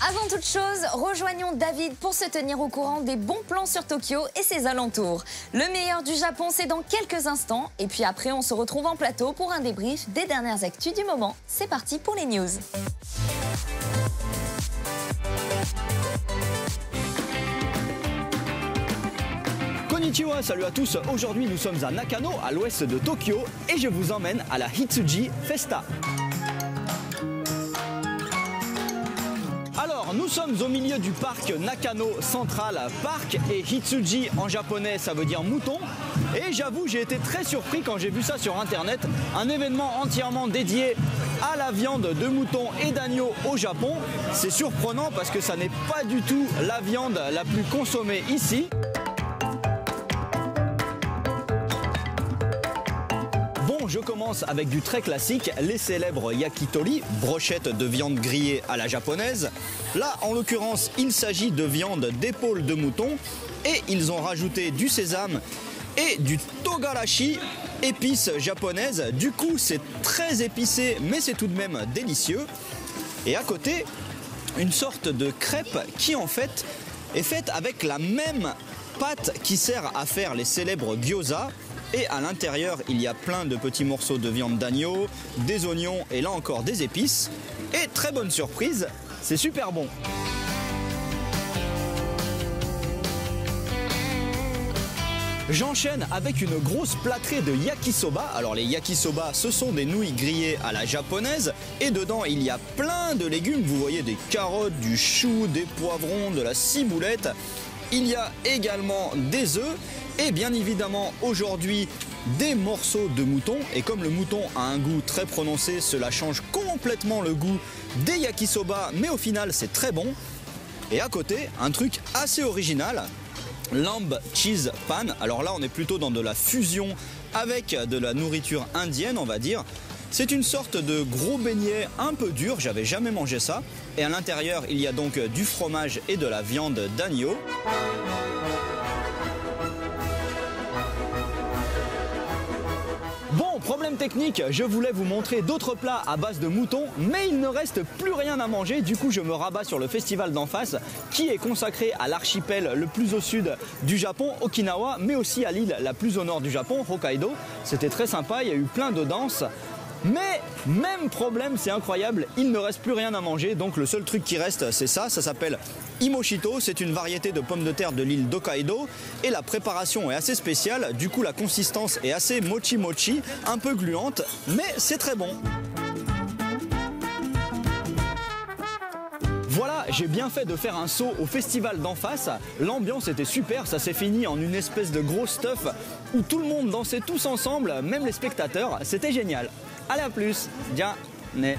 Avant toute chose, rejoignons David pour se tenir au courant des bons plans sur Tokyo et ses alentours. Le meilleur du Japon, c'est dans quelques instants. Et puis après, on se retrouve en plateau pour un débrief des dernières actus du moment. C'est parti pour les news. Konnichiwa, salut à tous. Aujourd'hui, nous sommes à Nakano, à l'ouest de Tokyo, et je vous emmène à la Hitsuji Festa. Alors, nous sommes au milieu du parc Nakano Central Park, et Hitsuji en japonais ça veut dire mouton. Et j'avoue, j'ai été très surpris quand j'ai vu ça sur internet, un événement entièrement dédié à la viande de mouton et d'agneau au Japon. C'est surprenant parce que ça n'est pas du tout la viande la plus consommée ici. Bon, je commence avec du très classique, les célèbres yakitori, brochettes de viande grillée à la japonaise. Là, en l'occurrence, il s'agit de viande d'épaule de mouton et ils ont rajouté du sésame et du togarashi, épices japonaises. Du coup, c'est très épicé, mais c'est tout de même délicieux. Et à côté, une sorte de crêpe qui en fait est faite avec la même pâte qui sert à faire les célèbres gyoza. Et à l'intérieur, il y a plein de petits morceaux de viande d'agneau, des oignons et là encore des épices. Et très bonne surprise, c'est super bon. J'enchaîne avec une grosse plâtrée de yakisoba. Alors les yakisoba, ce sont des nouilles grillées à la japonaise. Et dedans, il y a plein de légumes. Vous voyez des carottes, du chou, des poivrons, de la ciboulette. Il y a également des œufs. Et bien évidemment, aujourd'hui, des morceaux de mouton. Et comme le mouton a un goût très prononcé, cela change complètement le goût des yakisoba. Mais au final, c'est très bon. Et à côté, un truc assez original. Lamb cheese pan. Alors là, on est plutôt dans de la fusion avec de la nourriture indienne, on va dire. C'est une sorte de gros beignet un peu dur, j'avais jamais mangé ça. Et à l'intérieur, il y a donc du fromage et de la viande d'agneau. Bon, problème technique, je voulais vous montrer d'autres plats à base de mouton, mais il ne reste plus rien à manger. Du coup, je me rabats sur le festival d'en face, qui est consacré à l'archipel le plus au sud du Japon, Okinawa, mais aussi à l'île la plus au nord du Japon, Hokkaido. C'était très sympa, il y a eu plein de danses. Mais même problème, c'est incroyable, il ne reste plus rien à manger, donc le seul truc qui reste, c'est ça s'appelle Imoshito, c'est une variété de pommes de terre de l'île d'Hokkaido et la préparation est assez spéciale, du coup la consistance est assez mochi-mochi, un peu gluante, mais c'est très bon. Voilà, j'ai bien fait de faire un saut au festival d'en face. L'ambiance était super, ça s'est fini en une espèce de gros stuff où tout le monde dansait tous ensemble, même les spectateurs, c'était génial. Allez, à plus, ja, ne.